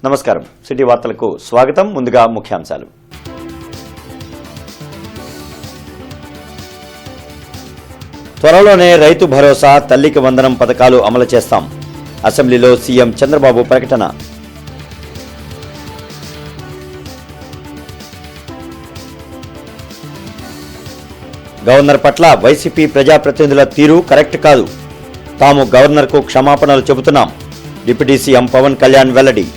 నమస్కారం. సిటీ వార్తలకు స్వాగతం. ముందుగా ముఖ్యాంశాలు. త్వరలోనే రైతు భరోసా, తల్లికి వందనం పథకాలు అమలు చేస్తాం. అసెంబ్లీలో సీఎం చంద్రబాబు ప్రకటన. గవర్నర్ పట్ల వైసీపీ ప్రజాప్రతినిధుల తీరు కరెక్ట్ కాదు. తాము గవర్నర్కు క్షమాపణలు చెబుతున్నాం. డిప్యూటీ సీఎం పవన్ కళ్యాణ్ వెల్లడి.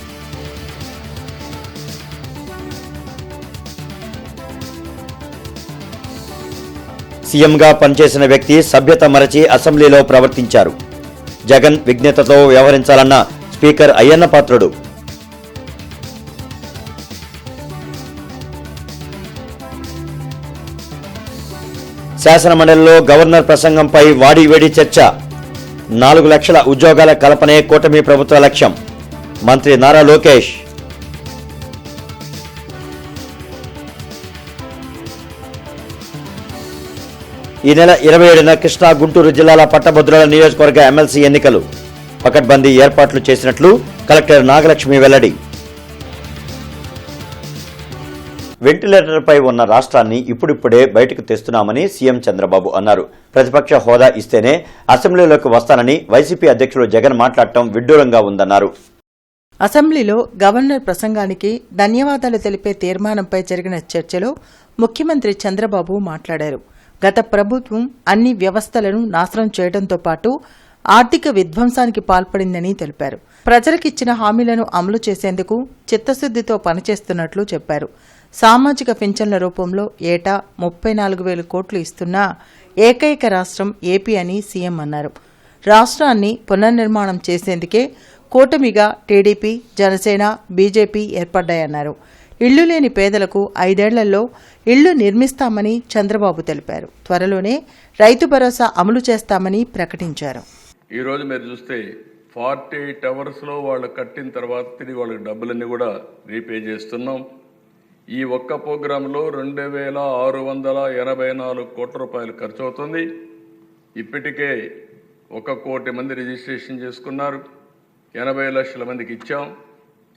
సీఎంగా పనిచేసిన వ్యక్తి సభ్యత మరచి అసెంబ్లీలో ప్రవర్తించారు. జగన్ విజ్ఞతతో వ్యవహరించాలన్న స్పీకర్ అయ్యన్న పాత్రుడు. శాసనమండలిలో గవర్నర్ ప్రసంగంపై వాడివేడి చర్చ. 4 లక్షల ఉద్యోగాల కల్పనే కూటమి ప్రభుత్వ లక్ష్యం. మంత్రి నారా లోకేష్. ఈ నెల 27న కృష్ణా, గుంటూరు జిల్లాల పట్టభద్రుల నియోజకవర్గ ఎమ్మెల్సీ ఎన్నికలు. పకడ్బందీ ఏర్పాట్లు చేసినట్లు కలెక్టర్ నాగలక్ష్మి వెల్లడి. వెంటిలేటర్పై ఉన్న రాష్ట్రాన్ని ఇప్పుడిప్పుడే బయటకు తెస్తున్నామని సీఎం చంద్రబాబు అన్నారు. ప్రతిపక్ష హోదా ఇస్తేనే అసెంబ్లీలోకి వస్తానని వైసీపీ అధ్యక్షుడు జగన్ మాట్లాడటం విడ్డూరంగా ఉందన్నారు. అసెంబ్లీలో గవర్నర్ ప్రసంగానికి ధన్యవాదాలు తెలిపే తీర్మానంపై జరిగిన చర్చలో ముఖ్యమంత్రి చంద్రబాబు మాట్లాడారు. గత ప్రభుత్వం అన్ని వ్యవస్థలను నాశనం చేయడంతో పాటు ఆర్థిక విధ్వంసానికి పాల్పడిందని తెలిపారు. ప్రజలకిచ్చిన హామీలను అమలు చేసేందుకు చిత్తశుద్దితో పనిచేస్తున్నట్లు చెప్పారు. సామాజిక పింఛన్ల రూపంలో ఏటా 34,000 కోట్లు ఇస్తున్న ఏకైక రాష్ట్రం ఏపీ అని సీఎం అన్నారు. రాష్ట్రాన్ని పునర్నిర్మాణం చేసేందుకే కూటమిగా టీడీపీ, జనసేన, బీజేపీ ఏర్పడ్డాయన్నారు. ఇళ్లు లేని పేదలకు 5 ఏళ్లలో ఇళ్లు నిర్మిస్తామని చంద్రబాబు తెలిపారు. త్వరలోనే రైతు భరోసా అమలు చేస్తామని ప్రకటించారు. ఈరోజు మీరు చూస్తే 48 అవర్స్లో వాళ్ళు కట్టిన తర్వాత తిరిగి వాళ్ళకి డబ్బులన్నీ కూడా రీపే చేస్తున్నాం. ఈ ఒక్క ప్రోగ్రాంలో 2,684 కోట్ల రూపాయలు ఖర్చు అవుతుంది. ఇప్పటికే 1 కోటి మంది రిజిస్ట్రేషన్ చేసుకున్నారు. 80 లక్షల మందికి ఇచ్చాం.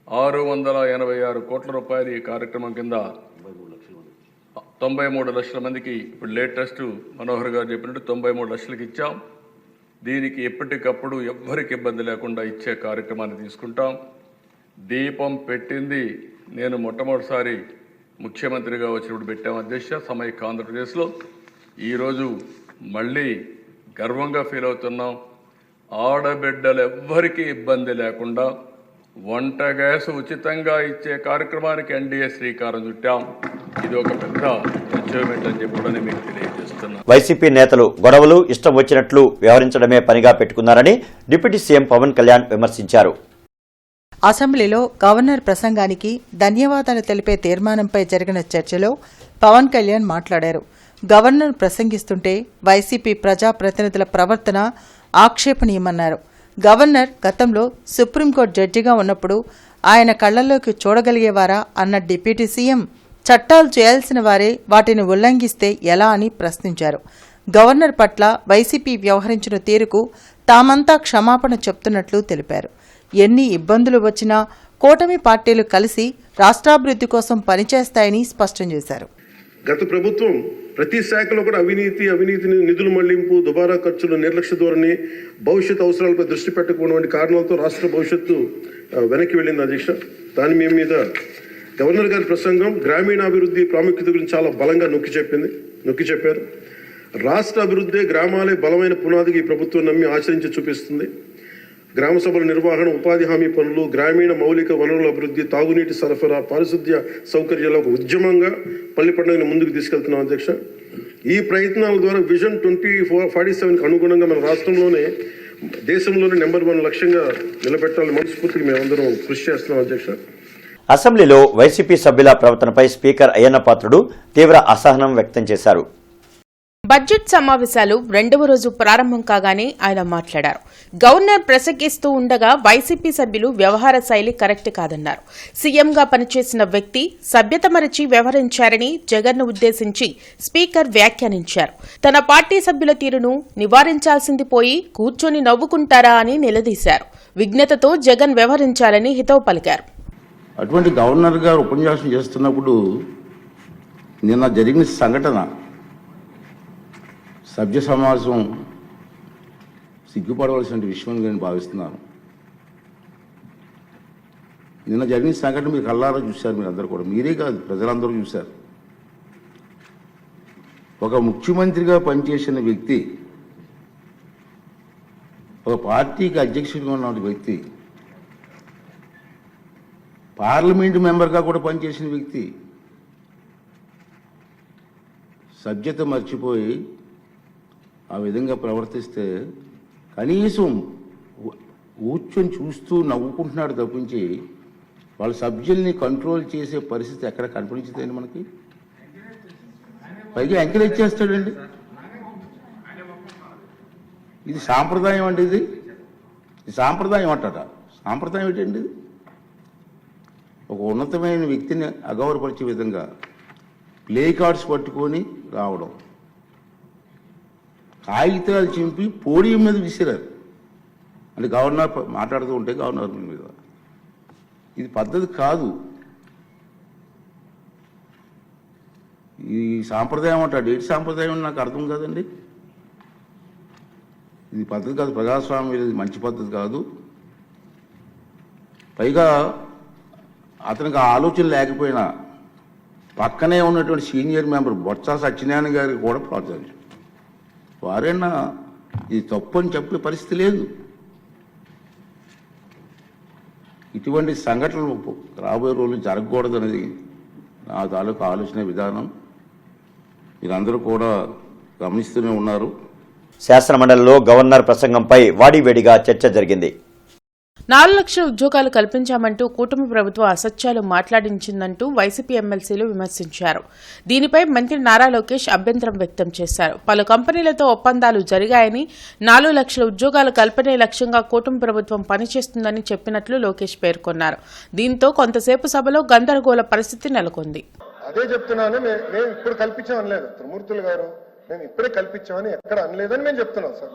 686 కోట్ల రూపాయలు ఈ కార్యక్రమం కింద 93 లక్షల మందికి ఇప్పుడు లేటెస్ట్ మనోహర్ గారు చెప్పినట్టు 93 లక్షలకి ఇచ్చాం. దీనికి ఎప్పటికప్పుడు ఎవ్వరికి ఇబ్బంది లేకుండా ఇచ్చే కార్యక్రమాన్ని తీసుకుంటాం. దీపం పెట్టింది నేను మొట్టమొదటిసారి ముఖ్యమంత్రిగా వచ్చినప్పుడు పెట్టాం అధ్యక్ష సమైక్య ఆంధ్రప్రదేశ్లో. ఈరోజు మళ్ళీ గర్వంగా ఫీల్ అవుతున్నాం. ఆడబిడ్డలు ఎవ్వరికీ ఇబ్బంది లేకుండా వంట గ్యాస్ ఉచితంగా ఇచ్చే కార్యక్రమానికి ఎన్డీఏ శ్రీకారం చుట్టాం. ఇది ఒక పెద్ద అచీవ్మెంట్ అని చెప్పి మీకు తెలియజేస్తున్నాం. వైసీపీ నేతలు గొడవలు ఇష్టం వచ్చినట్లు వ్యవహరించడమే పనిగా పెట్టుకున్నారని డిప్యూటీ సీఎం పవన్ కళ్యాణ్ విమర్శించారు. అసెంబ్లీలో గవర్నర్ ప్రసంగానికి ధన్యవాదాలు తెలిపే తీర్మానంపై జరిగిన చర్చలో పవన్ కళ్యాణ్ మాట్లాడారు. గవర్నర్ ప్రసంగిస్తుంటే వైసీపీ ప్రజాప్రతినిధుల ప్రవర్తన ఆక్షేపణీయమన్నారు. గవర్నర్ గతంలో సుప్రీంకోర్టు జడ్జిగా ఉన్నప్పుడు ఆయన కళ్లలోకి చూడగలిగేవారా అన్న డిప్యూటీ సీఎం చట్టాలు చేయాల్సిన వారే వాటిని ఉల్లంఘిస్తే ఎలా అని ప్రశ్నించారు. గవర్నర్ పట్ల వైసీపీ వ్యవహరించిన తీరుకు తామంతా క్షమాపణ చెప్తున్నట్లు తెలిపారు. ఎన్ని ఇబ్బందులు వచ్చినా కూటమి పార్టీలు కలిసి రాష్ట్రాభివృద్ధి కోసం పనిచేస్తాయని స్పష్టం చేశారు. గత ప్రభుత్వం ప్రతి శాఖలో కూడా అవినీతి నిధుల మళ్లింపు, దుబారా ఖర్చులు, నిర్లక్ష్య ధోరణి, భవిష్యత్ అవసరాలపై దృష్టి పెట్టకపోవడం వంటి కారణాలతో రాష్ట్ర భవిష్యత్తు వెనక్కి వెళ్ళింది అధ్యక్ష. దాని మీద గవర్నర్ గారి ప్రసంగం గ్రామీణాభివృద్ధి ప్రాముఖ్యత గురించి చాలా బలంగా నొక్కి చెప్పారు. రాష్ట్ర అభివృద్ధి గ్రామాలే బలమైన పునాదికి ఈ ప్రభుత్వం నమ్మి ఆచరించి చూపిస్తుంది. గ్రామ సభల నిర్వహణ, ఉపాధి హామీ పనులు, గ్రామీణ మౌలిక వనరుల అభివృద్ధి, తాగునీటి సరఫరా, పారిశుద్ధ్య సౌకర్యాల ఒక ఉద్యమంగా పల్లి పండుగను ముందుకు తీసుకెళ్తున్నాం అధ్యక్ష. ఈ ప్రయత్నాల ద్వారా విజన్ 2047కి అనుగుణంగా మన రాష్ట్రంలోనే దేశంలోనే నెంబర్ 1 లక్ష్యంగా నిలబెట్టాలని మనస్ఫూర్తిగా మేమందరం కృషి చేస్తున్నాం అధ్యక్ష. అసెంబ్లీలో వైసీపీ సభ్యుల ప్రవర్తనపై స్పీకర్ అయ్యన్న పాత్రుడు తీవ్ర అసహనం వ్యక్తం చేశారు. బడ్జెట్ సమావేశాలు 2వ రోజు ప్రారంభం కాగానే ఆయన మాట్లాడారు. గవర్నర్ ప్రసంగిస్తూ ఉండగా వైసీపీ సభ్యులు వ్యవహార శైలి కరెక్ట్ కాదన్నారు. సీఎంగా పనిచేసిన వ్యక్తి సభ్యత మరచి వ్యవహరించారని జగన్ను ఉద్దేశించి స్పీకర్ వ్యాఖ్యానించారు. తన పార్టీ సభ్యుల తీరును నివారించాల్సింది పోయి కూర్చొని నవ్వుకుంటారా అని నిలదీశారు. విజ్ఞతతో జగన్ వ్యవహరించాలని హితవు పలికారు. అటువంటి గవర్నర్ గారు ఉపన్యాసం చేస్తున్నప్పుడు నిన్న జరిగిన సంఘటన సభ్య సమాజం సిగ్గుపడవలసిన విషయం నేను భావిస్తున్నాను. నిన్న జరిగిన సంఘటన మీరు కళ్ళారా చూశారు, మీరు అందరూ కూడా, మీరే కాదు ప్రజలందరూ చూశారు. ఒక ముఖ్యమంత్రిగా పనిచేసిన వ్యక్తి, ఒక పార్టీకి అధ్యక్షుడిగా ఉన్న వ్యక్తి, పార్లమెంటు మెంబర్గా కూడా పనిచేసిన వ్యక్తి సభ్యత మర్చిపోయి ఆ విధంగా ప్రవర్తిస్తే కనీసం కూర్చొని చూస్తూ నవ్వుకుంటున్నాడు తప్పించి వాళ్ళ సభ్యుల్ని కంట్రోల్ చేసే పరిస్థితి ఎక్కడ కనిపించదండి మనకి. పైగా ఎంకరేజ్ చేస్తాడండి. ఇది సాంప్రదాయం అండి, ఇది సాంప్రదాయం అంటారా? సాంప్రదాయం ఏంటండి? ఒక ఉన్నతమైన వ్యక్తిని అగౌరవపరిచే విధంగా ప్లే కార్డ్స్ పట్టుకొని రావడం, కాగితాలు చింపి పోడియం మీద విసిరారు. అంటే గవర్నర్ మాట్లాడుతూ ఉంటే గవర్నర్ మీద, ఇది పద్ధతి కాదు. ఈ సాంప్రదాయం అంటాడు, ఏంటి సాంప్రదాయం నాకు అర్థం కాదండి. ఇది పద్ధతి కాదు, ప్రజాస్వామ్యం ఇది మంచి పద్ధతి కాదు. పైగా అతనికి ఆ ఆలోచన లేకపోయినా పక్కనే ఉన్నటువంటి సీనియర్ మెంబర్ బొత్స సత్యనారాయణ గారికి కూడా ప్రోత్సహించారు. వారైనా ఇది తప్పు అని చెప్పే పరిస్థితి లేదు. ఇటువంటి సంఘటనలు రాబోయే రోజులు జరగకూడదు అనేది నా తాలూకు ఆలోచన విధానం. మీరందరూ కూడా గమనిస్తూనే ఉన్నారు. శాసనమండలిలో గవర్నర్ ప్రసంగంపై వాడివేడిగా చర్చ జరిగింది. 4 లక్షల ఉద్యోగాలు కల్పించామంటూ కూటమి ప్రభుత్వం అసత్యాలు మాట్లాడించిందంటూ వైసీపీ ఎమ్మెల్సీలు విమర్శించారు. దీనిపై మంత్రి నారా లోకేష్ అభ్యంతరం వ్యక్తం చేశారు. పలు కంపెనీలతో ఒప్పందాలు జరిగాయని, 4 లక్షల ఉద్యోగాల కల్పనే లక్ష్యంగా కూటమి ప్రభుత్వం పనిచేస్తుందని చెప్పినట్లు లోకేష్ పేర్కొన్నారు. దీంతో కొంతసేపు సభలో గందరగోళ పరిస్థితి నెలకొంది. అదే చెప్తున్నాను, మేము ఇప్పుడు కల్పించామనలేదు త్రిమూర్తులు గారు, మేము ఇప్పుడే కల్పించామని ఎక్కడ అనలేదని మేము చెప్తున్నాం సార్.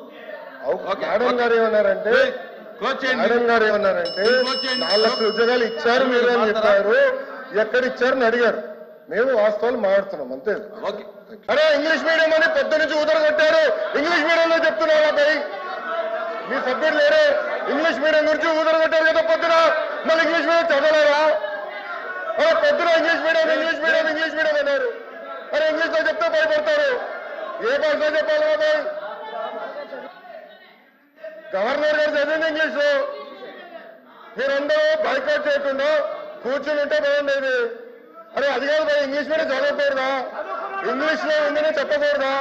మేడం గారు ఏమన్నారంటే 4 లక్షల ఉద్యోగాలు ఇచ్చారు మీరు అని చెప్పారు, ఎక్కడ ఇచ్చారని అడిగారు. మేము వాస్తవాలు మాట్లాడుతున్నాం అంతే. అరే ఇంగ్లీష్ మీడియం అని పొద్దు నుంచి ఊదరగొట్టారు, ఇంగ్లీష్ మీడియంలో చెప్తున్నారా భయ్? మీ సభ్యులు లేరే ఇంగ్లీష్ మీడియం గురించి ఊదరగొట్టారు కదా పొద్దున, మళ్ళీ ఇంగ్లీష్ మీడియం చదవలేరా? అరే పొద్దున ఇంగ్లీష్ మీడియం అన్నారు. అరే ఇంగ్లీష్ లో చెప్తే భయపడతారు, ఏ భాషలో చెప్పాలి బాబాయ్? గవర్నర్ గారు చదివింది ఇంగ్లీష్ లో, మీరందరూ బైకాట్ చేయకుండా కూర్చుని ఉంటే బాగుండేది. అరే అది కాదు భయ్, ఇంగ్లీష్ మీడియం చదవకూడదా? ఇంగ్లీష్ లో ఉందని చెప్పకూడదా?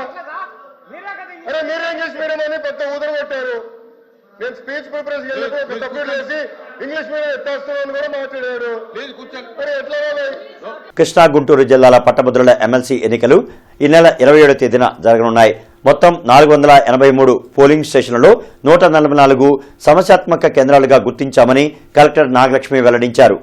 అరే మీరే ఇంగ్లీష్ మీడియం అని పెద్ద ఊదర కొట్టారు. నేను స్పీచ్ ప్రిపరేషన్ వెళ్ళినప్పుడు ఒక సబ్జెక్ట్ వేసి ఇంగ్లీష్ మీడియం ఎత్తేస్తున్నాను కూడా మాట్లాడారు. మరి ఎట్లా బాబాయ్? కృష్ణా, గుంటూరు జిల్లాల పట్టభద్రుల ఎమ్మెల్సీ ఎన్నికలు ఈ నెల 27వ తేదీన జరగనున్నాయి. మొత్తం 483 పోలింగ్ స్టేషన్లలో 144 సమస్యాత్మక కేంద్రాలుగా గుర్తించామని కలెక్టర్ నాగలక్ష్మి వెల్లడించారు.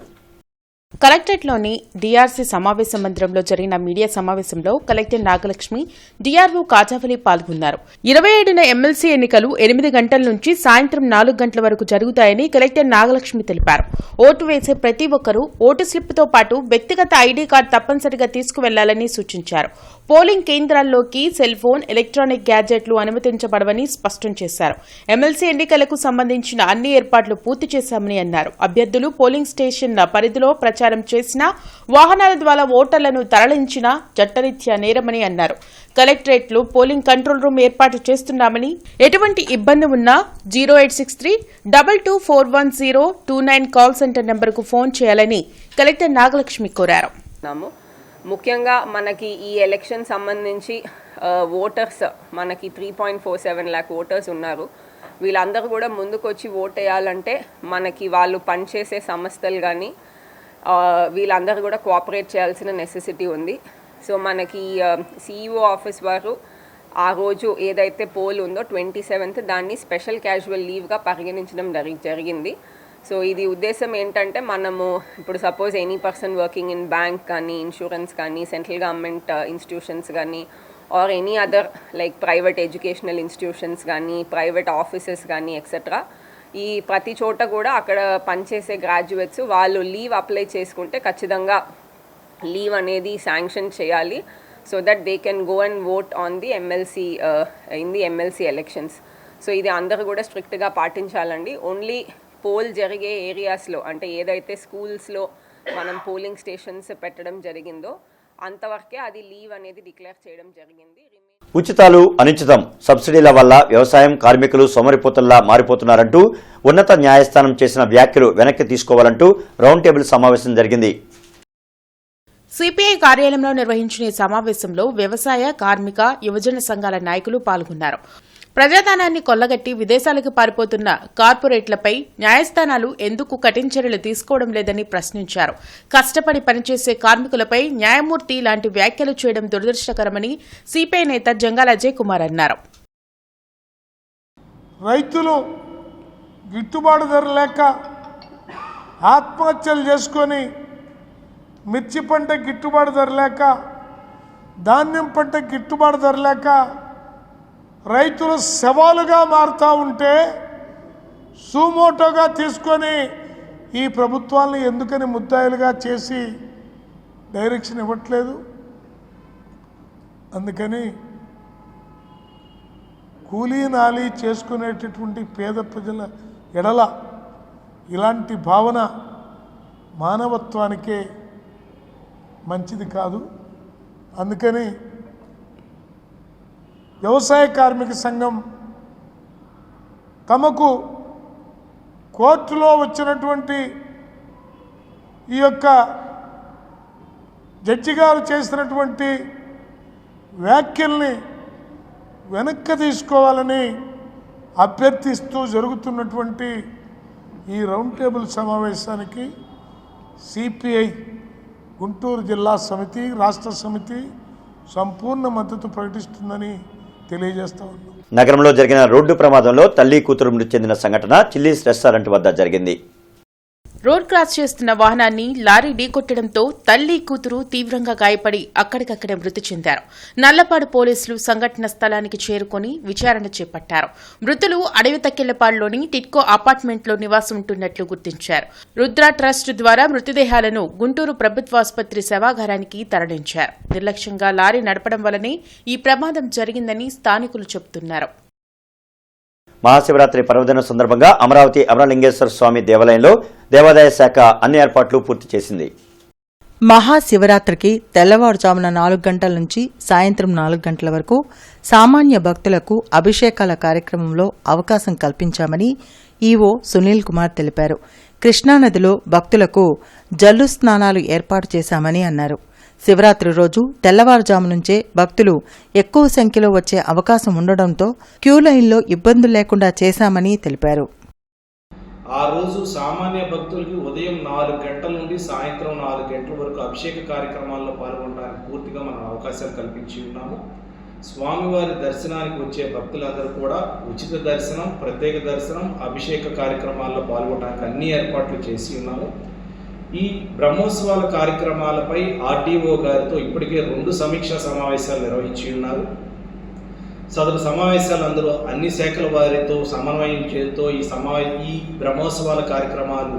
కలెక్టరేట్లోని డీఆర్సీ సమావేశ మందిరంలో జరిగిన మీడియా సమావేశంలో కలెక్టర్ నాగలక్ష్మి, డీఆర్ఓ కాజావలి పాల్గొన్నారు. 27న ఎమ్మెల్సీ ఎన్నికలు 8 గంటల నుంచి సాయంత్రం 4 గంటల వరకు జరుగుతాయని కలెక్టర్ నాగలక్ష్మి తెలిపారు. ఓటు వేసే ప్రతి ఒక్కరూ ఓటు స్లిప్తో పాటు వ్యక్తిగత ఐడీ కార్డు తప్పనిసరిగా తీసుకువెళ్లాలని సూచించారు. పోలింగ్ కేంద్రాల్లోకి సెల్ ఫోన్, ఎలక్ట్రానిక్ గ్యాజెట్లు అనుమతించబడవని స్పష్టం చేశారు. ఎమ్మెల్సీ ఎన్నికలకు సంబంధించిన అన్ని ఏర్పాట్లు పూర్తి చేశామని అన్నారు. అభ్యర్థులు పోలింగ్ స్టేషన్ల పరిధిలో ప్రచారం చేసినా, వాహనాల ద్వారా ఓటర్లను తరలించినా చట్టరీత్యా నేరమని అన్నారు. కలెక్టరేట్లో పోలింగ్ కంట్రోల్ రూమ్ ఏర్పాటు చేస్తున్నామని, ఎటువంటి ఇబ్బంది ఉన్నా 0863-2241-029 కాల్ సెంటర్ నెంబర్కు ఫోన్ చేయాలని కలెక్టర్ నాగలక్ష్మి కోరారు. ముఖ్యంగా మనకి ఈ ఎలక్షన్ సంబంధించి ఓటర్స్ మనకి 3.47 lakh ఓటర్స్ ఉన్నారు. వీళ్ళందరూ కూడా ముందుకొచ్చి ఓట్ వేయాలంటే మనకి వాళ్ళు పనిచేసే సంస్థలు కానీ వీళ్ళందరూ కూడా కోఆపరేట్ చేయాల్సిన నెసెసిటీ ఉంది. సో మనకి సిఇఓ ఆఫీస్ వారు ఆ రోజు ఏదైతే పోల్ ఉందో 27th దాన్ని స్పెషల్ క్యాజువల్ లీవ్గా పరిగణించడం జరిగింది. సో ఇది ఉద్దేశం ఏంటంటే, మనము ఇప్పుడు suppose any person working in bank కానీ, ఇన్సూరెన్స్ కానీ, సెంట్రల్ గవర్నమెంట్ ఇన్స్టిట్యూషన్స్ కానీ, or any other like private educational institutions కానీ, ప్రైవేట్ ఆఫీసెస్ కానీ ఎక్సెట్రా, ఈ ప్రతి చోట కూడా అక్కడ పనిచేసే గ్రాడ్యుయేట్స్ వాళ్ళు లీవ్ అప్లై చేసుకుంటే ఖచ్చితంగా లీవ్ అనేది శాంక్షన్ చేయాలి, so that they can go and vote on the MLC in the MLC elections. So ఇది అందరూ కూడా స్ట్రిక్ట్గా పాటించాలండి. ఓన్లీ పోల్ జరిగే ఏరియాస్లో, అంటే ఏదైతే స్కూల్స్లో మనం పోలింగ్ స్టేషన్స్ పెట్టడం జరిగిందో అంతవరకే అది లీవ్ అనేది డిక్లేర్ చేయడం జరిగింది. ఉచితాలు అనిశ్చితం, సబ్సిడీల వల్ల వ్యవసాయం కార్మికులు సోమరిపోతుల్లా మారిపోతున్నారంటూ ఉన్నత న్యాయస్థానం చేసిన వ్యాఖ్యలు వెనక్కి తీసుకోవాలంటూ రౌండ్ టేబుల్ సమావేశం జరిగింది. సిపిఐ కార్యాలయంలో నిర్వహించిన ఈ సమావేశంలో వ్యవసాయ, కార్మిక, యువజన సంఘాల నాయకులు పాల్గొన్నారు. ప్రజాధనాన్ని కొల్లగట్టి విదేశాలకు పారిపోతున్న కార్పొరేట్లపై న్యాయస్థానాలు ఎందుకు కఠిన చర్యలు తీసుకోవడం లేదని ప్రశ్నించారు. కష్టపడి పనిచేసే కార్మికులపై న్యాయమూర్తి ఇలాంటి వ్యాఖ్యలు చేయడం దురదృష్టకరమని సిపిఐ నేత జంగాల అజయ్ కుమార్ అన్నారు. రైతులు గిట్టుబాటు ధర లేక ఆత్మహత్యలు చేసుకొని, మిర్చి పంట గిట్టుబాటు ధర లేక, ధాన్యం పంట గిట్టుబాటు ధర లేక రైతులు సవాలుగా మారుతూ ఉంటే సుమోటోగా తీసుకొని ఈ ప్రభుత్వాలను ఎందుకని ముద్దాయిలుగా చేసి డైరెక్షన్ ఇవ్వట్లేదు? అందుకని కూలీ నాలి చేసుకునేటటువంటి పేద ప్రజల ఎడల ఇలాంటి భావన మానవత్వానికే మంచిది కాదు. అందుకని వ్యవసాయ కార్మిక సంఘం తమకు కోర్టులో వచ్చినటువంటి ఈ యొక్క జడ్జి గారు చేసినటువంటి వ్యాఖ్యల్ని వెనక్కి తీసుకోవాలని అభ్యర్థిస్తూ జరుగుతున్నటువంటి ఈ రౌండ్ టేబుల్ సమావేశానికి సిపిఐ గుంటూరు జిల్లా సమితి, రాష్ట్ర సమితి సంపూర్ణ మద్దతు ప్రకటిస్తుందని తెలియజేస్తా ఉన్నాం. నగరంలో జరిగిన రోడ్డు ప్రమాదంలో తల్లి కూతురు మృతి చెందిన సంఘటన చిల్లీస్ రెస్టారెంట్ వద్ద జరిగింది. రోడ్ క్రాస్ చేస్తున్న వాహనాన్ని లారీ ఢీకొట్టడంతో తల్లి కూతురు తీవ్రంగా గాయపడి అక్కడికక్కడే మృతి చెందారు. నల్లపాడు పోలీసులు సంఘటన స్థలానికి చేరుకుని విచారణ చేపట్టారు. మృతులు అడవి తక్కెళ్లపాడులోని టిట్కో అపార్ట్మెంట్లో నివాసం ఉంటున్నట్లు గుర్తించారు. రుద్ర ట్రస్ట్ ద్వారా మృతదేహాలను గుంటూరు ప్రభుత్వాసుపత్రి శవాగారానికి తరలించారు. నిర్లక్ష్యంగా లారీ నడపడం వల్లనే ఈ ప్రమాదం జరిగిందని స్థానికులు చెబుతున్నారు. మహాశివరాత్రి పర్వదినం సందర్భంగా అమరావతి అమరలింగేశ్వర స్వామి దేవాలయంలో దేవాదాయ శాఖ అన్ని ఏర్పాట్లు పూర్తి చేసింది. మహాశివరాత్రికి తెల్లవారుజామున 4 గంటల నుంచి సాయంత్రం 4 గంటల వరకు సామాన్య భక్తులకు అభిషేకాల కార్యక్రమంలో అవకాశం కల్పించామని ఈవో సునీల్ కుమార్ తెలిపారు. కృష్ణానదిలో భక్తులకు జల్లు స్నానాలు ఏర్పాటు చేశామని అన్నారు. శివరాత్రి రోజు తెల్లవారుజాము నుంచే భక్తులు ఎక్కువ సంఖ్యలో వచ్చే అవకాశం ఉండడంతో క్యూ లైన్లో ఇబ్బందులు లేకుండా చేశామని తెలిపారు. ఆ రోజు సామాన్య భక్తులకి ఉదయం 4 గంటల నుండి సాయంత్రం 4 గంటల వరకు అభిషేక కార్యక్రమాల్లో పాల్గొనడానికి పూర్తిగా మనం అవకాశాలు కల్పించి ఉన్నాము. స్వామివారి దర్శనానికి వచ్చే భక్తులందరూ కూడా ఉచిత దర్శనం, ప్రత్యేక దర్శనం, అభిషేక కార్యక్రమాల్లో పాల్గొనడానికి అన్ని ఏర్పాట్లు చేసి ఉన్నాము. ఈ బ్రహ్మోత్సవాల కార్యక్రమాలపై ఆర్డీఓ గారితో ఇప్పటికే 2 సమీక్షా సమావేశాలు నిర్వహించి ఉన్నారు. సదరు సమావేశాలు అందరూ అన్ని శాఖల వారితో సమన్వయం చేస్తూ ఈ బ్రహ్మోత్సవాల కార్యక్రమాలు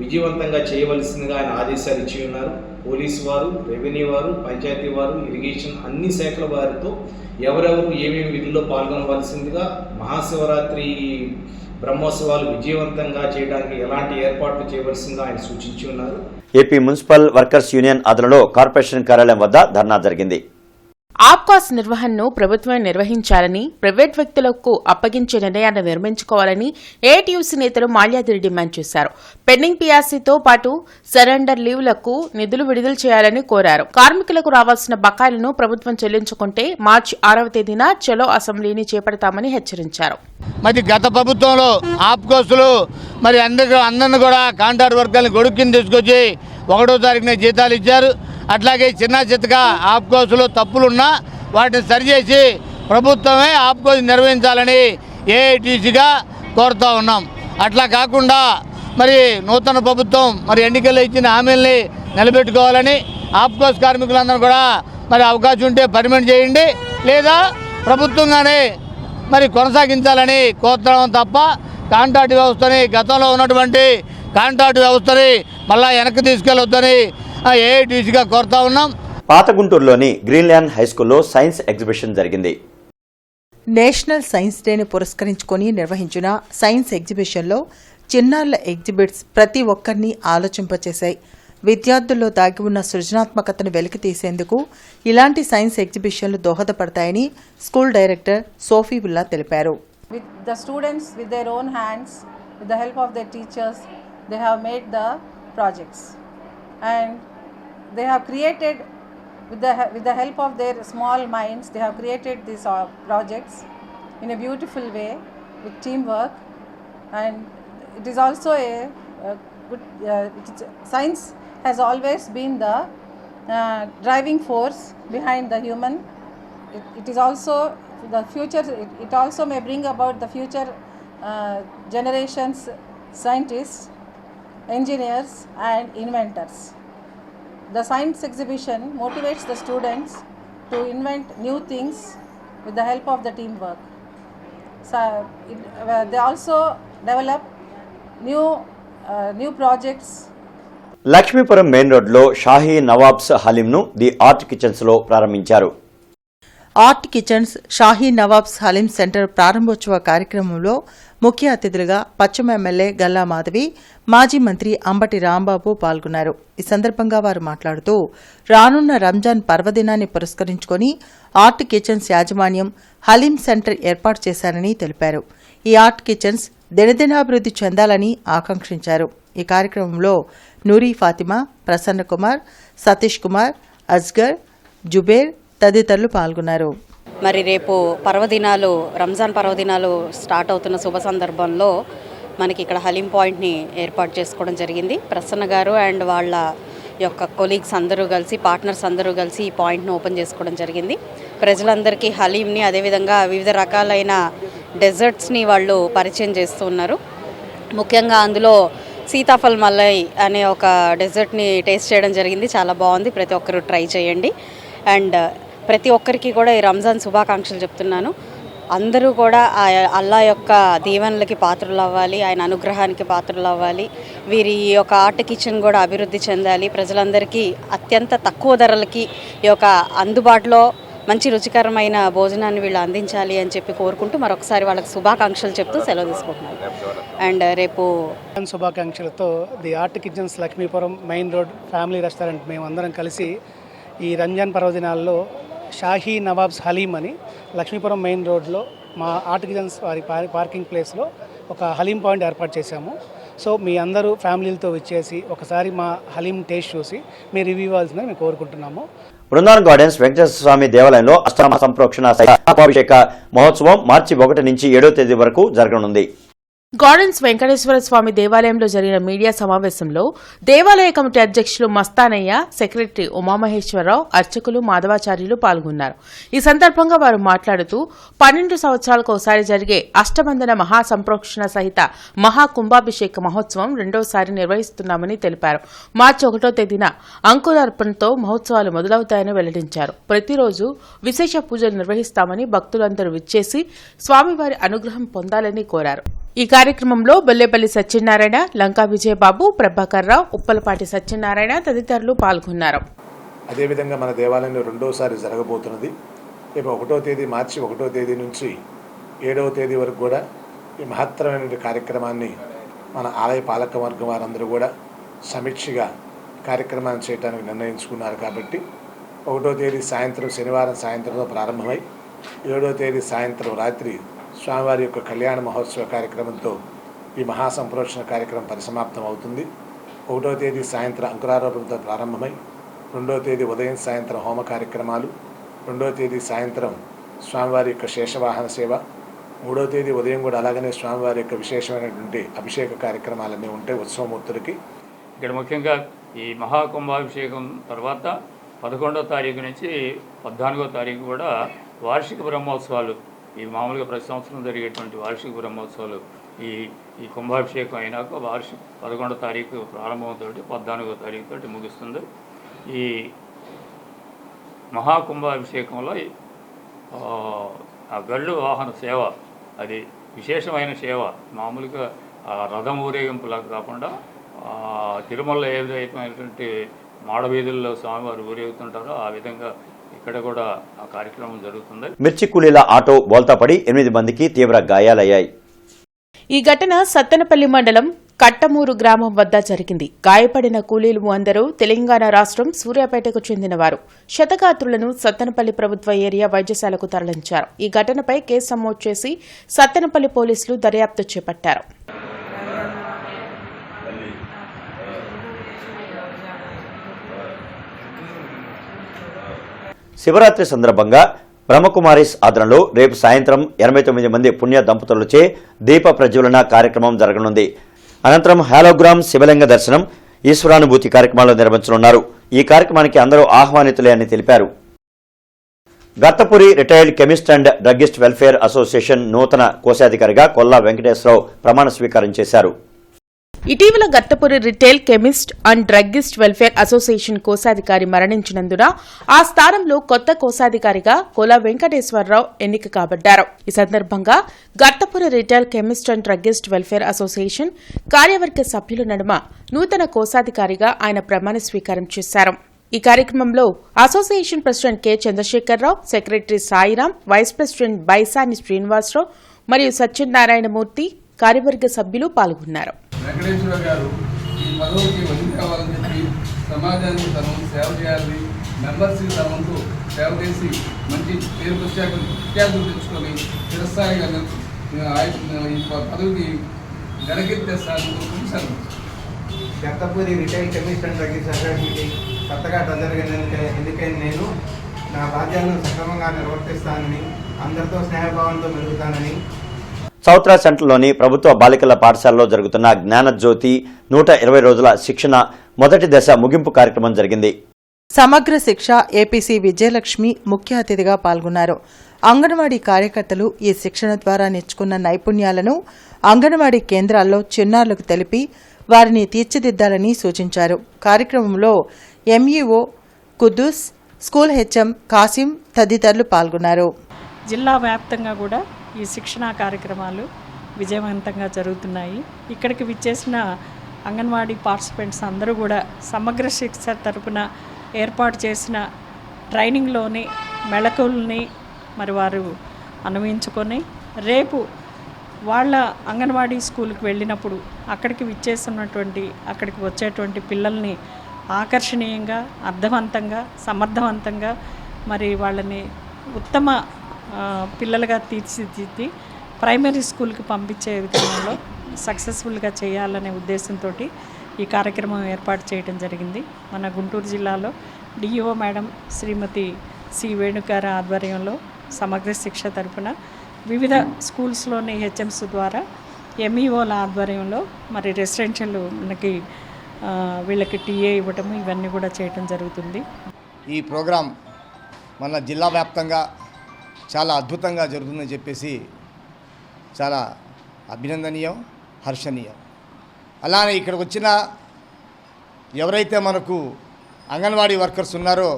విజయవంతంగా చేయవలసిందిగా ఆయన ఆదేశాలు ఇచ్చి ఉన్నారు. పోలీసు వారు, రెవెన్యూ వారు, పంచాయతీ వారు, ఇరిగేషన్ అన్ని శాఖల వారితో ఎవరెవరు ఏమేమి విధుల్లో పాల్గొనవలసిందిగా, మహాశివరాత్రి బ్రహ్మోత్సవాలు విజయవంతంగా చేయడానికి ఎలాంటి ఏర్పాట్లు చేయవలసిందిగా ఆయన సూచించి ఉన్నారు. ఏపీ మున్సిపల్ వర్కర్స్ యూనియన్ ఆధ్వర్యంలో కార్పొరేషన్ కార్యాలయం వద్ద ధర్నా జరిగింది. ఆప్కాస్ నిర్వహణను ప్రభుత్వమే నిర్వహించాలని, ప్రైవేట్ వ్యక్తులకు అప్పగించే నిర్ణయాన్ని నిర్మించుకోవాలని ఏఐటీయూసీ నేతలు మాల్యాద్రి డిమాండ్ చేశారు. పెండింగ్ పీఆర్సీతో పాటు సరెండర్ లీవ్లకు నిధులు విడుదల చేయాలని కోరారు. కార్మికులకు రావాల్సిన బకాయిలను ప్రభుత్వం చెల్లించుకుంటే మార్చి 6వ తేదీన చలో అసెంబ్లీని చేపడతామని హెచ్చరించారు. మరి గత ప్రభుత్వంలో ఆప్కోసులు మరి అందరిని కూడా కాంట్రాక్ట్ వర్గాలను గొడుగు కింద తీసుకొచ్చి 1వ తారీఖున జీతాలు ఇచ్చారు. అట్లాగే చిన్న చిత్తగా ఆప్కోసులో తప్పులున్నా వాటిని సరిచేసి ప్రభుత్వమే ఆప్కోస్ నిర్వహించాలని ఏఐటీసీగా కోరుతూ ఉన్నాం. అట్లా కాకుండా మరి నూతన ప్రభుత్వం మరి ఎన్నికల్లో ఇచ్చిన హామీల్ని నిలబెట్టుకోవాలని, ఆప్కోస్ కార్మికులందరూ కూడా మరి అవకాశం ఉంటే పర్మనెంట్ చేయండి, లేదా ప్రభుత్వంగానే మరి కొనసాగించాలని కోరుతున్నాం తప్ప కాంట్రాక్ట్ వ్యవస్థని, గతంలో ఉన్నటువంటి కాంట్రాక్ట్ వ్యవస్థని మళ్ళా వెనక్కి తీసుకెళ్ళొద్దని ఏఐటీసీగా కోరుతా ఉన్నాం. పాత గుంటూరులోని గ్రీన్లాండ్ హైస్కూల్లో సైన్స్ ఎగ్జిబిషన్ జరిగింది. నేషనల్ సైన్స్ డేని పురస్కరించుకొని నిర్వహించిన సైన్స్ ఎగ్జిబిషన్లో చిన్నారుల ఎగ్జిబిట్స్ ప్రతి ఒక్కరిని ఆలోచింపచేశాయి. విద్యార్థుల్లో దాగి ఉన్న సృజనాత్మకతను వెలికి తీసేందుకు ఇలాంటి సైన్స్ ఎగ్జిబిషన్లు దోహదపడతాయని స్కూల్ డైరెక్టర్ సోఫీవుల్లా తెలిపారు. With the students, with their own hands, with the help of their teachers, they have made the projects, and they have created with the help of their small minds, they have created these projects in a beautiful way with teamwork. And it is also a good science has always been the driving force behind the human. It is also the future. It also may bring about the future generations scientists, engineers and inventors. The science exhibition motivates the students to invent new things with the help of the teamwork. So they also develop new projects. Lakshmipuram main రోడ్లో Shahi nawabs హలీంను the art కిచెన్స్లో ప్రారంభించారు. Art kitchens Shahi Nawabs haleem centre ప్రారంభోత్సవ కార్యక్రమంలో ముఖ్య అతిథులుగా పశ్చిమ MLA Galla Madhavi, మాజీ మంత్రి అంబటి రాంబాబు పాల్గొన్నారు. ఈ సందర్భంగా వారు మాట్లాడుతూ రానున్న రంజాన్ పర్వదినాన్ని పురస్కరించుకొని ఆర్ట్ కిచెన్స్ యాజమాన్యం హలీం సెంటర్ ఏర్పాటు చేశారని తెలిపారు. ఈ ఆర్ట్ కిచెన్స్ దినదినాభివృద్ధి చెందాలని ఆకాంక్షించారు. ఈ కార్యక్రమంలో నూరీ ఫాతిమా, ప్రసన్న కుమార్, సతీష్ కుమార్, అజ్గర్, జుబేర్ తదితరులు పాల్గొన్నారు. మరి రేపు పర్వదినాలు, రంజాన్ పర్వదినాలు స్టార్ట్ అవుతున్న శుభ సందర్భంలో మనకి ఇక్కడ హలీం పాయింట్ని ఏర్పాటు చేసుకోవడం జరిగింది. ప్రసన్న గారు అండ్ వాళ్ళ యొక్క కొలీగ్స్ అందరూ కలిసి, పార్ట్నర్స్ అందరూ కలిసి ఈ పాయింట్ను ఓపెన్ చేసుకోవడం జరిగింది. ప్రజలందరికీ హలీంని, అదేవిధంగా వివిధ రకాలైన డెజర్ట్స్ని వాళ్ళు పరిచయం చేస్తూ ఉన్నారు. ముఖ్యంగా అందులో సీతాఫల్ మలై అనే ఒక డెజర్ట్ని టేస్ట్ చేయడం జరిగింది. చాలా బాగుంది, ప్రతి ఒక్కరూ ట్రై చేయండి. అండ్ ప్రతి ఒక్కరికి కూడా ఈ రంజాన్ శుభాకాంక్షలు చెప్తున్నాను. అందరూ కూడా అల్లా యొక్క దీవెనలకి పాత్రలు అవ్వాలి, ఆయన అనుగ్రహానికి పాత్రలు అవ్వాలి. వీరి యొక్క ఆర్ట్ కిచెన్ కూడా అభివృద్ధి చెందాలి. ప్రజలందరికీ అత్యంత తక్కువ ధరలకి ఈ యొక్క అందుబాటులో మంచి రుచికరమైన భోజనాన్ని వీళ్ళు అందించాలి అని చెప్పి కోరుకుంటూ మరొకసారి వాళ్ళకి శుభాకాంక్షలు చెప్తూ సెలవు తీసుకుంటున్నాను. అండ్ రేపు శుభాకాంక్షలతో the art kitchens Lakshmipuram main road family restaurant మేమందరం కలిసి ఈ రంజాన్ పర్వదినాల్లో షాహీ నవాబ్స్ హలీం అని లక్ష్మీపురం మెయిన్ రోడ్లో మా ఆర్ట్ కిచెన్స్ వారి పార్కింగ్ ప్లేస్లో ఒక హలీం పాయింట్ ఏర్పాటు చేశాము. సో మీ అందరూ ఫ్యామిలీలతో వచ్చేసి ఒకసారి మా హలీం టేస్ట్ చూసి మీరు రివ్యూ ఇవ్వాల్సిందని మేము కోరుకుంటున్నాము. బృందావన్ గార్డెన్స్ వెంకటేశ్వర స్వామి దేవాలయంలో అష్టమ సంప్రోక్షణ అభిషేక మహోత్సవం మార్చి 1 నుంచి 7వ తేదీ వరకు జరగనుంది. గార్డెన్స్ వెంకటేశ్వర స్వామి దేవాలయంలో జరిగిన మీడియా సమావేశంలో దేవాలయ కమిటీ అధ్యక్షులు మస్తానయ్య, సెక్రటరీ ఉమామహేశ్వరరావు, అర్చకులు, మాధవాచార్యులు పాల్గొన్నారు. ఈ సందర్భంగా వారు మాట్లాడుతూ 12 సంవత్సరాలకు ఒకసారి జరిగే అష్టబంధన మహాసంప్రోక్షణ సహిత మహాకుంభాభిషేక మహోత్సవం 2వసారి నిర్వహిస్తున్నామని తెలిపారు. మార్చి 1వ తేదీన అంకురార్పణతో మహోత్సవాలు మొదలవుతాయని వెల్లడించారు. ప్రతిరోజు విశేష పూజలు నిర్వహిస్తామని భక్తులందరూ విచ్చేసి స్వామివారి అనుగ్రహం పొందాలని కోరారు. ఈ కార్యక్రమంలో బొల్లేపల్లి సత్యనారాయణ, లంకా విజయబాబు, ప్రభాకర్ రావు, ఉప్పలపాటి సత్యనారాయణ తదితరులు పాల్గొన్నారు. అదేవిధంగా మన దేవాలయంలో 2వసారి జరగబోతున్నది. రేపు 1వ తేదీ, మార్చి 1వ తేదీ నుంచి 7వ తేదీ వరకు కూడా ఈ మహత్తరమైన కార్యక్రమాన్ని మన ఆలయ పాలక వర్గం వారందరూ కూడా సమీక్షగా కార్యక్రమాన్ని చేయడానికి నిర్ణయించుకున్నారు. కాబట్టి 1వ తేదీ సాయంత్రం, శనివారం సాయంత్రంలో ప్రారంభమై 7వ తేదీ సాయంత్రం రాత్రి స్వామివారి యొక్క కళ్యాణ మహోత్సవ కార్యక్రమంతో ఈ మహాసంప్రోక్షణ కార్యక్రమం పరిసమాప్తం అవుతుంది. 1వ తేదీ సాయంత్రం అంకురారోపణతో ప్రారంభమై 2వ తేదీ ఉదయం సాయంత్రం హోమ కార్యక్రమాలు, 2వ తేదీ సాయంత్రం స్వామివారి యొక్క శేషవాహన సేవ, 3వ తేదీ ఉదయం కూడా అలాగనే స్వామివారి యొక్క విశేషమైనటువంటి అభిషేక కార్యక్రమాలన్నీ ఉంటాయి ఉత్సవమూర్తులకి. ఇక్కడ ముఖ్యంగా ఈ మహాకుంభాభిషేకం తర్వాత 11వ తారీఖు నుంచి 14వ తారీఖు కూడా వార్షిక బ్రహ్మోత్సవాలు, ఈ మామూలుగా ప్రతి సంవత్సరం జరిగేటువంటి వార్షిక బ్రహ్మోత్సవాలు ఈ కుంభాభిషేకం అయినాక 11వ తారీఖు ప్రారంభంతో 14వ తారీఖుతో ముగుస్తుంది. ఈ మహాకుంభాభిషేకంలో ఆ గళ్ళు వాహన సేవ అది విశేషమైన సేవ. మామూలుగా రథం ఊరేగింపులా కాకుండా తిరుమలలో ఏదైతే మాడవీధుల్లో స్వామివారు ఊరేగుతుంటారో ఆ విధంగా ఇక్కడ కూడా ఆ కార్యక్రమం జరుగుతుంది. మిర్చి కూలీల ఆటో బోల్తాపడి 8 మందికి తీవ్ర గాయాలయ్యాయి. ఈ ఘటన సత్తెనపల్లి మండలం కట్టమూరు గ్రామం వద్ద జరిగింది. గాయపడిన కూలీలు అందరూ తెలంగాణ రాష్ట్రం సూర్యాపేటకు చెందినవారు. శతగాత్రులను సత్తెనపల్లి ప్రభుత్వ ఏరియా వైద్యశాలకు తరలించారు. ఈ ఘటనపై కేసు నమోదు చేసి సత్తెనపల్లి పోలీసులు దర్యాప్తు చేపట్టారు. శివరాత్రి సందర్భంగా బ్రహ్మకుమారిస్ ఆధ్వర్యంలో రేపు సాయంత్రం 89 మంది పుణ్య దంపతులచే దీప ప్రజ్వలన కార్యక్రమం జరగనుంది. అనంతరం హాలోగ్రామ్ శివలింగ దర్శనం, ఈశ్వరానుభూతి కార్యక్రమాలు నిర్వహించనున్నారు. ఈ కార్యక్రమానికి అందరూ ఆహ్వానితులే అని తెలిపారు. Gattapuri retired chemist and druggist welfare association నూతన కోశాధికారిగా కొల్లా వెంకటేశ్వరరావు ప్రమాణ స్వీకారం చేశారు. ఇటీవల Gattapuri retail chemist and druggist welfare association కోశాధికారి మరణించినందున ఆ స్థానంలో కొత్త కోశాధికారిగా కొల్లా వెంకటేశ్వరరావు ఎన్నిక కాబడ్డారు. ఈ సందర్భంగా Gattapuri retail chemist and druggist welfare association కార్యవర్గ సభ్యుల నడుమ నూతన కోశాధికారిగా ఆయన ప్రమాణ స్వీకారం చేశారు. ఈ కార్యక్రమంలో association president K Chandrasekhararao, secretary Sairam, vice president Baisani Srinivasarao మరియు సత్యనారాయణమూర్తి కార్యవర్గ సభ్యులు పాల్గొన్నారు. వెంకటేశ్వర గారు ఈ పదవికి వదిలి కావాలని చెప్పి సమాజానికి తను సేవ చేయాలని, మెంబర్స్కి తనకు సేవ చేసి మంచి పేరు ప్రఖ్యాతులు తెచ్చుకొని చిరస్థాయిగా ఈ పదవికి గడకెత్తేస్తారని కోరుకుంటున్నాను. గత్తపూరి రిటైల్ కెమిస్ట్ అండ్ డ్రగ్గిస్ట్ అకాడమీకి కొత్తగా ఎన్నికైన నేను నా బాధ్యతలను సక్రమంగా నిర్వర్తిస్తానని, అందరితో స్నేహభావంతో మెలుగుతానని. సౌత్రా సెంటర్లోని ప్రభుత్వ బాలికల పాఠశాలలో జరుగుతున్న జ్ఞానజ్యోతి 120 రోజుల శిక్షణ మొదటి దశ ముగింపు కార్యక్రమం జరిగింది. సమగ్ర శిక్ష ఏపీసీ విజయలక్ష్మి ముఖ్య అతిథిగా పాల్గొన్నారు. అంగన్వాడీ కార్యకర్తలు ఈ శిక్షణ ద్వారా నేర్చుకున్న నైపుణ్యాలను అంగన్వాడీ కేంద్రాల్లో చిన్నారులకు తెలిపి వారిని తీర్చిదిద్దాలని సూచించారు. కార్యక్రమంలో MEO Kuddus, school HM Kasim తదితరులు పాల్గొన్నారు. జిల్లా వ్యాప్తంగా కూడా ఈ శిక్షణా కార్యక్రమాలు విజయవంతంగా జరుగుతున్నాయి. ఇక్కడికి విచ్చేసిన అంగన్వాడీ పార్టిసిపెంట్స్ అందరూ కూడా సమగ్ర శిక్ష తరపున ఏర్పాటు చేసిన ట్రైనింగ్లోని మెళకువల్ని మరి వారు అన్వయించుకొని రేపు వాళ్ళ అంగన్వాడీ స్కూల్కి వెళ్ళినప్పుడు అక్కడికి వచ్చేటువంటి పిల్లల్ని ఆకర్షణీయంగా, అర్థవంతంగా, సమర్థవంతంగా మరి వాళ్ళని ఉత్తమ పిల్లలుగా తీర్చిదిద్ది ప్రైమరీ స్కూల్కి పంపించే విధానంలో సక్సెస్ఫుల్గా చేయాలనే ఉద్దేశంతో ఈ కార్యక్రమం ఏర్పాటు చేయడం జరిగింది. మన గుంటూరు జిల్లాలో డిఈఓ మేడం శ్రీమతి సి వేణుగారి ఆధ్వర్యంలో సమగ్ర శిక్ష తరపున వివిధ స్కూల్స్లోని హెచ్ఎంస్ ద్వారా ఎంఈఓల ఆధ్వర్యంలో మరి రెసిడెన్షియల్ మనకి వీళ్ళకి టీఏ ఇవ్వటం ఇవన్నీ కూడా చేయడం జరుగుతుంది. ఈ ప్రోగ్రాం మన జిల్లా వ్యాప్తంగా చాలా అద్భుతంగా జరుగుతుందని చెప్పేసి చాలా అభినందనీయం, హర్షణీయం. అలానే ఇక్కడికి వచ్చిన ఎవరైతే మనకు అంగన్వాడీ వర్కర్స్ ఉన్నారో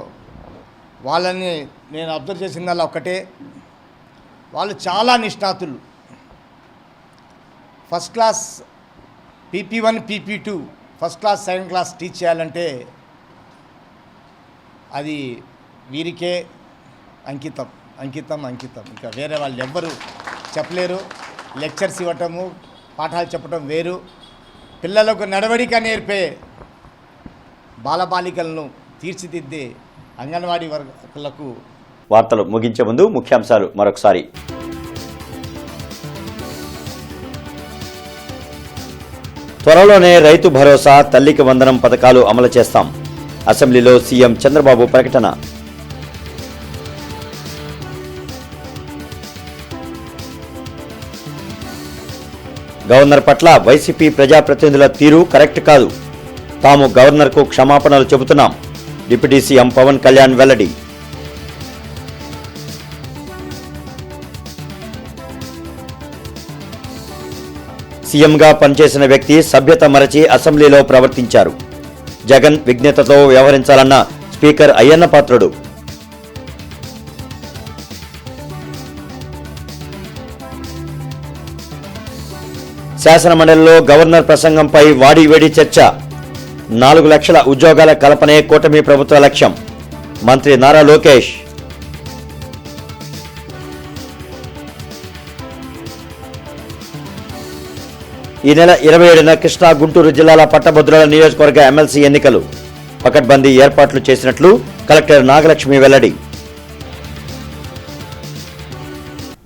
వాళ్ళని నేను అబ్జర్వ్ చేసిందల్లా ఒక్కటే, వాళ్ళు చాలా నిష్ణాతులు. First class PP1, PP2 first class, second class teach చేయాలంటే అది వీరికే అంకితం. ఇంకా వేరే వాళ్ళు ఎవ్వరు చెప్పలేరు. లెక్చర్స్ ఇవ్వటము, పాఠాలు చెప్పటం వేరు. పిల్లలకు నడవడిక నేర్పే బాలబాలికలను తీర్చిదిద్దే అంగన్వాడీ వర్కర్లకు. వార్తలు ముగించే ముందు ముఖ్యాంశాలు మరొకసారి. త్వరలోనే రైతు భరోసా, తల్లికి వందనం పథకాలు అమలు చేస్తాం. అసెంబ్లీలో సీఎం చంద్రబాబు ప్రకటన. గవర్నర్ పట్ల వైసీపీ ప్రజాప్రతినిధుల తీరు కరెక్ట్ కాదు. తాము గవర్నర్కు క్షమాపణలు చెబుతున్నాం. డిప్యూటీ సీఎం పవన్ కళ్యాణ్ వెల్లడి. సీఎంగా పనిచేసిన వ్యక్తి సభ్యత మరచి అసెంబ్లీలో ప్రవర్తించారు. జగన్ విజ్ఞతతో వ్యవహరించాలన్న స్పీకర్ అయ్యన్న పాత్రుడు. శాసనమండలిలో గవర్నర్ ప్రసంగంపై వాడివేడి చర్చ. 4 లక్షల ఉద్యోగాల కల్పనే కూటమి ప్రభుత్వ లక్ష్యం. మంత్రి నారా లోకేష్. ఈ నెల 27న కృష్ణా గుంటూరు జిల్లాల పట్టభద్రుల నియోజకవర్గ ఎమ్మెల్సీ ఎన్నికలు. పకడ్బందీ ఏర్పాట్లు చేసినట్లు కలెక్టర్ నాగలక్ష్మి వెల్లడి.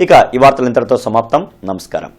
ఇక ఈ వార్తలు ఇంతటితో సమాప్తం. నమస్కారం.